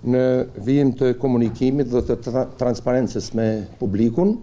në vijim të komunikimit dhe të transparencës me publikun.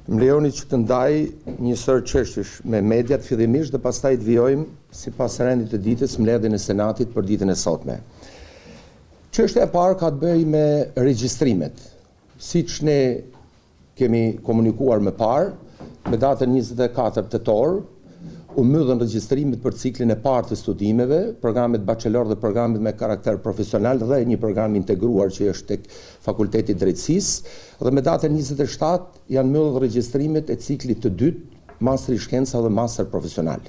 Më lejoni që të ndaj një sër çështjesh me mediat fillimisht dhe pastaj të vijojmë sipas rendit të ditës mbledhjen e Senatit për ditën e sotme. Çështja e parë ka të bëjë me regjistrimet. Siç ne kemi komunikuar më parë, me datën 24 tetor, u mbyllën regjistrimet për ciklin e parë të studimeve, programet bachelor dhe programet me karakter profesional dhe një program integruar që është tek Fakulteti i Drejtësisë, dhe me datën 27 janë mbyllur regjistrimet e ciklit të dytë, master i shkenca dhe master profesional.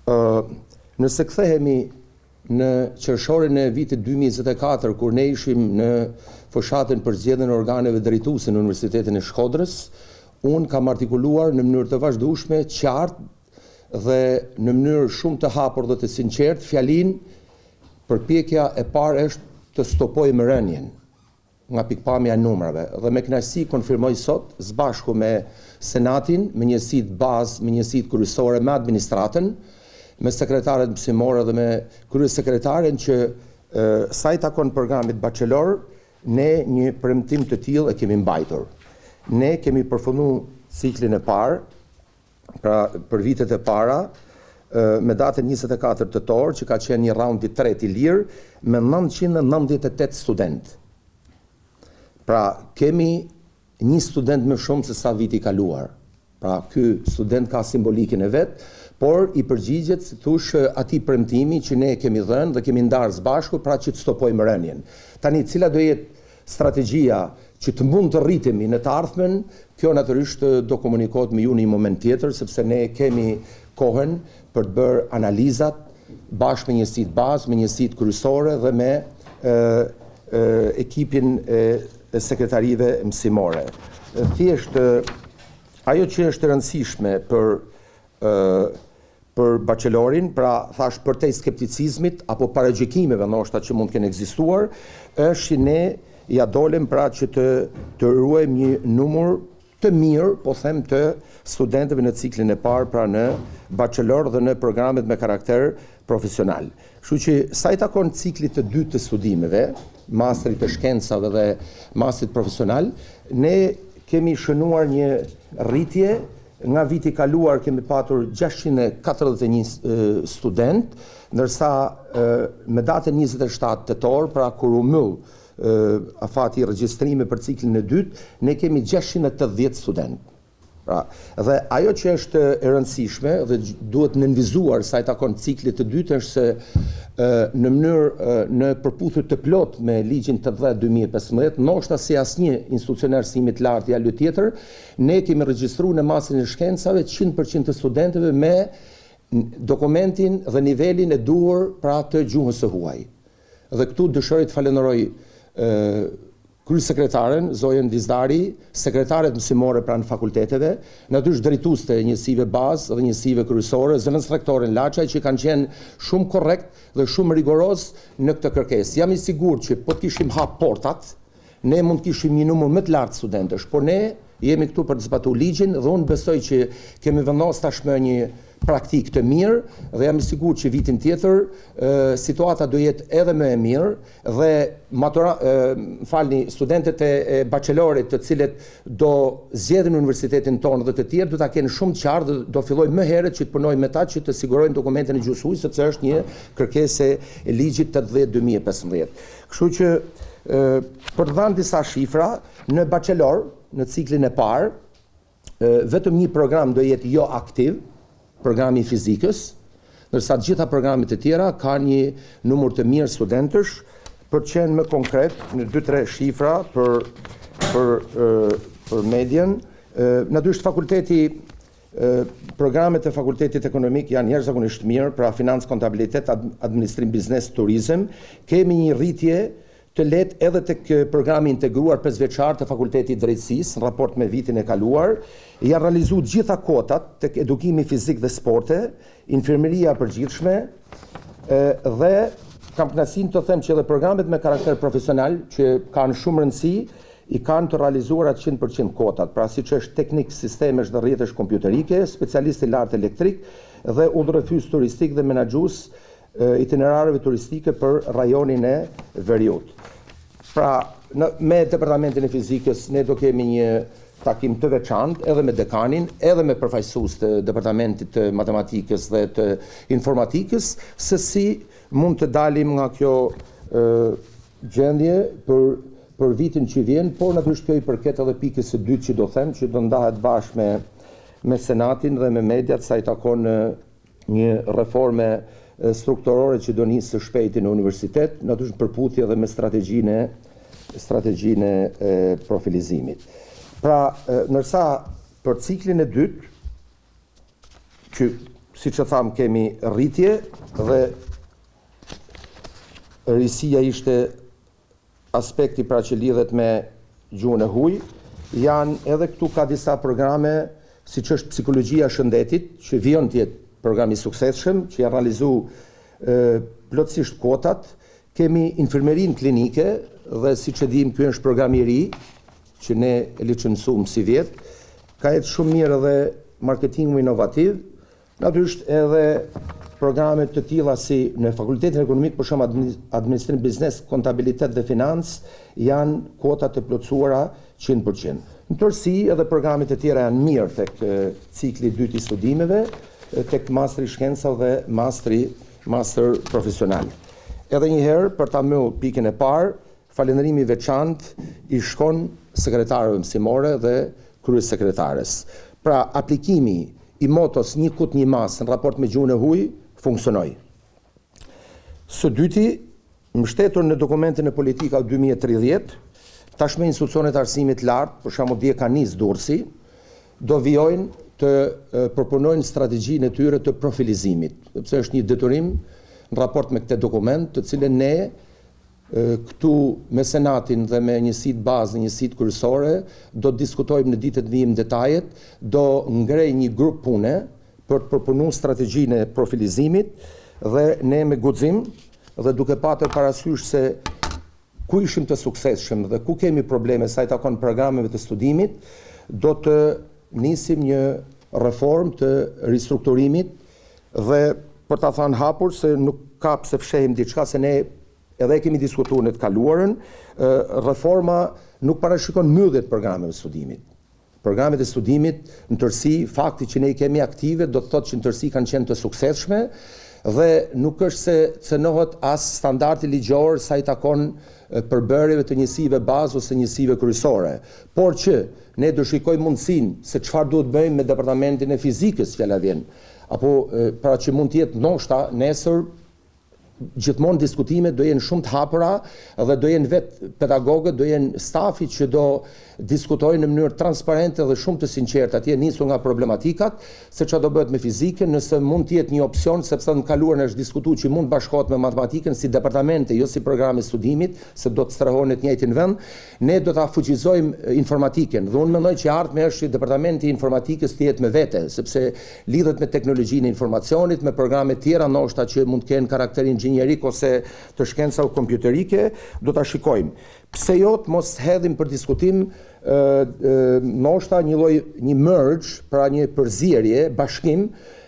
Nëse kthehemi në qershorin e vitit 2024, kur ne ishim në fushatën për zgjedhjen e organeve drejtuese në Universitetin e Shkodrës, unë kam artikuluar në mënyrë të vazhdueshme, qartë dhe në mënyrë shumë të hapur dhe të sinqertë fjalinë përpjekja e parë është të stopojmë rënien nga pikpamja e numrave, dhe me kënaqësi konfirmoj sot së bashku me Senatin, me njësitë bazë, me njësitë kryesore, me administratën, me sekretarët mësimore dhe me kryesekretaren, që sa i takon programit bachelor, ne një premtim të tillë e kemi mbajtur. Ne kemi përfunduar ciklin e parë, pra për vitet e para, me datën 24 tetor, që ka qenë një raund i tretë i lirë, me 998 student. Pra kemi një student më shumë se sa viti i kaluar. Pra ky student ka simbolikin e vet, por i përgjigjet, si thush, atij premtimi që ne kemi dhënë dhe kemi ndarë së bashku, pra që të stopojmë rënien. Tani, cila do jetë strategjia që të mund të rritemi në të ardhmen, kjo natyrisht do komunikohet me ju në një moment tjetër, sepse ne kemi kohën për të bërë analizat bashkë me njësitë bazë, me njësitë kryesore dhe me ekipin e sekretarive mësimore. Thjesht, ajo që është e rëndësishme për bachelorin, pra thash përtej skepticizmit apo paragjykimeve ndoshta që mund të kenë ekzistuar, është që ne ja dolem pra që të ruajmë një numër të mirë, po them, të studentëve në ciklin e parë, pra në bachelor dhe në programet me karakter profesional. Kështu që sa i takon ciklit të dytë të studimeve, masterit të shkencave dhe masterit profesional, ne kemi shënuar një rritje. Nga viti kaluar kemi patur 641 student, ndërsa me datën 27 tetor, pra kur u mbyll afati regjistrime për ciklin e dytë, ne kemi 680 student. Pra, dhe ajo që është e rëndësishme dhe duhet nënvizuar sa i takon ciklit të dytë është se në mënyrë në përputhje të plot me ligjin 80/2015, ndoshta si asnjë institucionar simit lartë i alu tjetër, ne kemi regjistruar në masën e shkencave 100% të studentëve me dokumentin dhe nivelin e duhur pra të gjuhës së huaj. Dhe këtu dëshiroj të falenderoj kryesekretaren Zojen Dizdari, sekretaret mësimore pranë fakulteteve, natyrisht drejtues të njësive bazë dhe njësive kryesore, zëvendës rektorin Laçaj, që kanë qenë shumë korrekt dhe shumë rigoroz në këtë kërkesë. Jam i sigurt që po të kishim hap portat, ne mund të kishim një numër më të lartë studentësh, por ne jemi këtu për të zbatuar ligjin dhe unë besoj që kemi vendosur tashmë një praktik të mirë dhe jam i sigurt që vitin tjetër situata do jetë edhe më e mirë dhe studentët e bachelorit të cilët do zgjedhin universitetin tonë dhe të tjerë do ta kenë shumë qartë dhe do fillojmë më herët që të punojmë me ta që të sigurojmë dokumentin e gjuhës së huaj, sepse është një kërkesë e ligjit 80/2015. Kështu që për të dhënë disa shifra, në bachelor, në ciklin e parë, vetëm një program do jetë jo aktiv, programi i fizikës, ndërsa të gjitha programet e tjera kanë një numër të mirë studentësh, për të qenë më konkret në 2-3 shifra për medien. Natyrisht programet e fakultetit ekonomik janë jashtëzakonisht mirë, pra financë, kontabilitet, administrim, biznes, turizëm. Kemi një rritje të lehtë edhe tek programi integruar 5-vjeçar të Fakultetit të Drejtësisë në raport me vitin e kaluar. Janë realizuar gjitha kotat tek edukimi fizik dhe sporte, infermeria e përgjithshme dhe kam kënaqësinë të them që edhe programet me karakter profesional që kanë shumë rëndësi i kanë të realizuar atë 100% kotat, pra siç është teknik sistemesh dhe rrjetesh kompjuterike, specialist i lartë elektrik dhe udhëheqës turistik dhe menaxhues itinerareve turistike për rajonin e Veriut. Pra, me Departamentin e Fizikës ne do kemi një takim të veçantë edhe me dekanin, edhe me përfaqësues të Departamentit të Matematikës dhe të Informatikës, se si mund të dalim nga kjo gjendje për vitin që vjen, por natyrisht kjo i përket edhe pikës së dytë që do them, që do ndahet bashkë me Senatin dhe me mediat sa i takon një reforme strukturore që do nisë së shpejti në universitet, natyrisht përputhje edhe me strategjinë e profilizimit. Pra, nërsa për ciklin e dytë, që si që thamë kemi rritje dhe rrisia ishte aspekti pra që lidhet me gjuhën e huaj, janë edhe këtu ka disa programe si që është psikologjia shëndetit, që vion tjetë programi suksesshëm, që janë realizu plotësisht kotat, kemi infirmerin klinike dhe si që dim kjo është programi i ri, që ne e licencum si vjetë, ka jetë shumë mirë edhe marketingu inovativ, natyrisht edhe programet të tilla si në Fakultetin Ekonomik, për shumë administrim, biznes, kontabilitet dhe financë, janë kotat të plotësuara 100%. Në tërësi edhe programet e tjera janë mirë tek cikli 2 i studimeve, tek mastri shkenca dhe master profesional. Edhe njëherë, për ta mbyllur pikën e parë, falënderimi veçantë i shkon sekretarëve mësimore dhe kryesekretares. Pra, aplikimi i motos një kut një mas në raport me gjuhën e huaj funksionoi. Së dyti, mbështetur në dokumentin e politika 2030, tashme institucionet arsimit lartë, për shembull dje ka nis Durrësi, do vijojnë të proponojnë strategjinë e tyre të profilizimit, sepse është një detyrim në raport me këtë dokument, të cilën ne këtu me Senatin dhe me njësitë bazë, njësitë kryesore, do të diskutojmë në ditët vijim detajet, do ngrej një grup pune për të proponuar strategjinë e profilizimit dhe ne me guxim dhe duke patur parasysh se ku ishim të suksesshëm dhe ku kemi probleme sa i takon programeve të studimit, do të nisim një reform të ristrukturimit dhe për ta thënë hapur se nuk ka pse fshehim diçka, se ne edhe kemi diskutuar në të kaluarën, reforma nuk parashikon mbyllje të programeve të studimit. Programet e studimit në tërësi, fakti që ne i kemi aktive, do të thotë që në tërësi kanë qenë të suksesshme dhe nuk është se cënohet as standardi ligjor sa i takon përbërjeve të njësive bazë ose njësive kryesore, por që ne do shikojmë mundësinë se çfarë duhet bëjmë me Departamentin e Fizikës, fjala vjen, apo pra që mund të jetë ndoshta nesër gjithmonë diskutimet do jenë shumë të hapura dhe do jenë vetë pedagogët, do jenë stafi që do diskutojnë në mënyrë transparente dhe shumë të sinqertë, atje nisur nga problematikat, se çfarë do bëhet me fizikën, nëse mund të jetë një opsion, sepse në kaluarën është diskutuar që mund bashkohet me matematikën si departamente, jo si programe studimit, se do të strehohen në të njëjtin vend, ne do ta fuqizojmë informatikën. Dhe unë mendoj që ardhmja është që departamenti i informatikës të jetë me vete, sepse lidhet me teknologjinë e informacionit, me programe tjera ndoshta që mund të kenë karakter inxhinierik ose të shkencave kompjuterike, do ta shikojmë. Pse jo të mos hedhim për diskutim ndoshta një merge, pra një përzierje, bashkim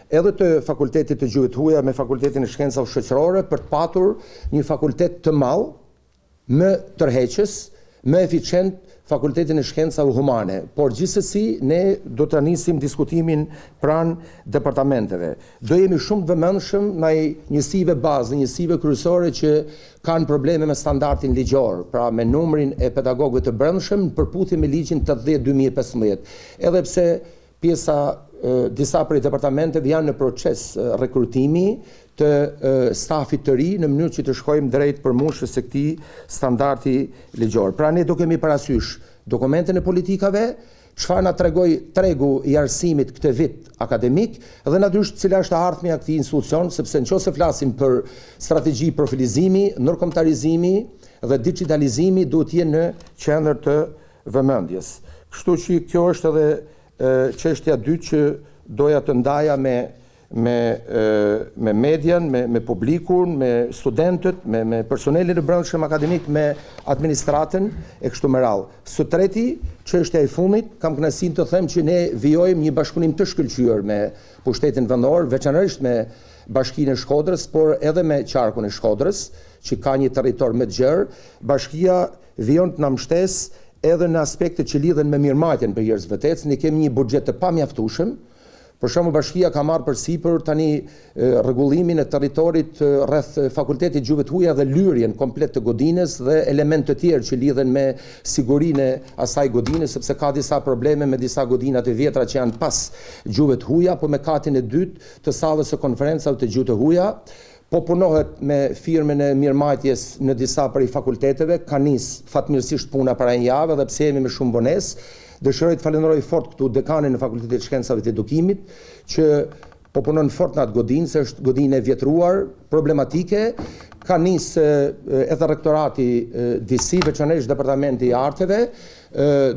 edhe të fakultetit të gjuhës huaja me fakultetin e shkencave shoqërore për të patur një fakultet të madh, më tërheqës, më eficient fakultetin e shkencave humane, por gjithsesi ne do të nisim diskutimin pranë departamenteve. Do jemi shumë të vëmendshëm ndaj njësive bazë, njësive kryesore që kanë probleme me standardin ligjor, pra me numrin e pedagogëve të brendshëm në përputhje me ligjin 80/2015. Edhe pse disa prej departamenteve janë në proces rekrutimi të stafit të ri në mënyrë që të shkojmë drejt përmbushjes së këtij standardi ligjor. Pra ne do kemi parasysh dokumentin e politikave, çfarë na tregoi tregu i arsimit këtë vit akademik dhe natyrisht cila është ardhmja e këtij institucion, sepse nëse flasim për strategji profilizimi, ndërkombëtarizimi dhe digitalizimi duhet të jenë në qendër të vëmendjes. Kështu që kjo është edhe çështja e dytë që doja të ndaja me median, me publikun, me studentët, me personelin e brendshëm akademik, me administratën e kështu me radhë. Së treti, çështja e fundit, kam kënaqësinë të them që ne vijojmë një bashkëpunim të shkëlqyer me pushtetin vendor, veçanërisht me Bashkinë e Shkodrës, por edhe me qarkun e Shkodrës, që ka një territor më të gjerë. Bashkia vijon të na mbështes edhe në aspektet që lidhen me mirëmbajtjen për njerëz vërtet. Ne kemi një buxhet të pamjaftueshëm. Për shembull, bashkia ka marrë përsipër tani rregullimin e territorit rreth Fakultetit Gjuhëve të Huaja dhe lyrjen komplet të godinës dhe elementë të tjerë që lidhen me sigurinë e asaj godine, sepse ka disa probleme me disa godina të vjetra që janë pas Gjuhëve të Huaja, por me katin e dytë të sallës së konferencave të Gjuhëve të Huaja. Po punohet me firmën e mirëmbajtjes në disa prej fakulteteve, ka nis fatmirësisht puna para një jave dhe pse jemi me shumë vonesë. Dëshiroj të falenderoj fort këtu dekanin në Fakultetin e Shkencave të Edukimit, që po punon fort në atë godinë, se është godinë e vjetruar, problematike. Ka nisë edhe rektorati DC, veçanërisht departamenti i arteve.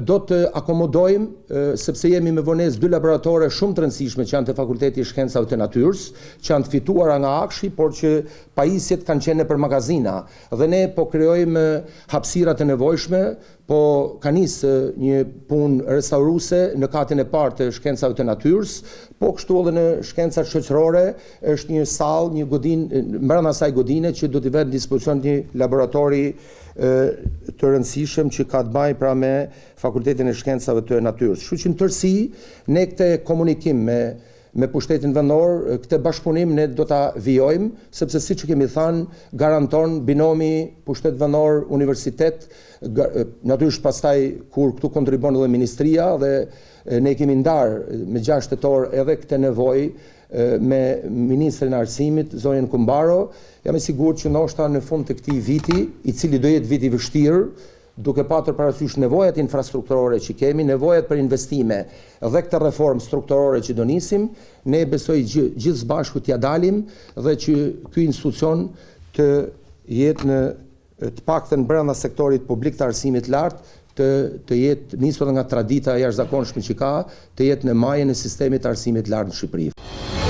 Do të akomodojmë, sepse jemi me vonesë 2 laboratore shumë të rëndësishme që janë të Fakulteti i Shkencave të Natyrës, që janë të fituara nga Akshi, por që pajisjet kanë qenë për magazina. Dhe ne po krijojmë hapësirat e nevojshme, po ka nisë një punë restauruese në katin e parë të Shkencave të Natyrës, po kështu edhe në shkencat shoqërore është një sallë, një godinë, brenda asaj godine që do të vënë në dispozicion një laboratori të rëndësishëm që ka të bëjë pra me Fakultetin e Shkencave të Natyrës. Kështu që në tërësi ne këtë komunikim me pushtetin vendor, këtë bashkëpunim ne do ta vijojmë, sepse siç kemi thënë, garanton binomi pushtet vendor universitet, natyrisht pastaj kur këtu kontribon edhe ministria dhe ne kemi ndarë me 6 tetor edhe këtë nevojë me Ministrin e Arsimit, zonën Kumbaro. Jam i sigurt që ndoshta në fund të këtij viti, i cili do jetë viti i vështirë, duke patur parasysh nevojat infrastrukturore që kemi, nevojat për investime dhe këtë reformë strukturore që do nisim, ne besoj gjithë së bashku t'ia dalim dhe që ky institucion të jetë në të paktën brenda sektorit publik të arsimit lartë, të jetë nisur nga tradita e jashtëzakonshme që ka, të jetë në majën e sistemit të arsimit lartë në Shqipëri.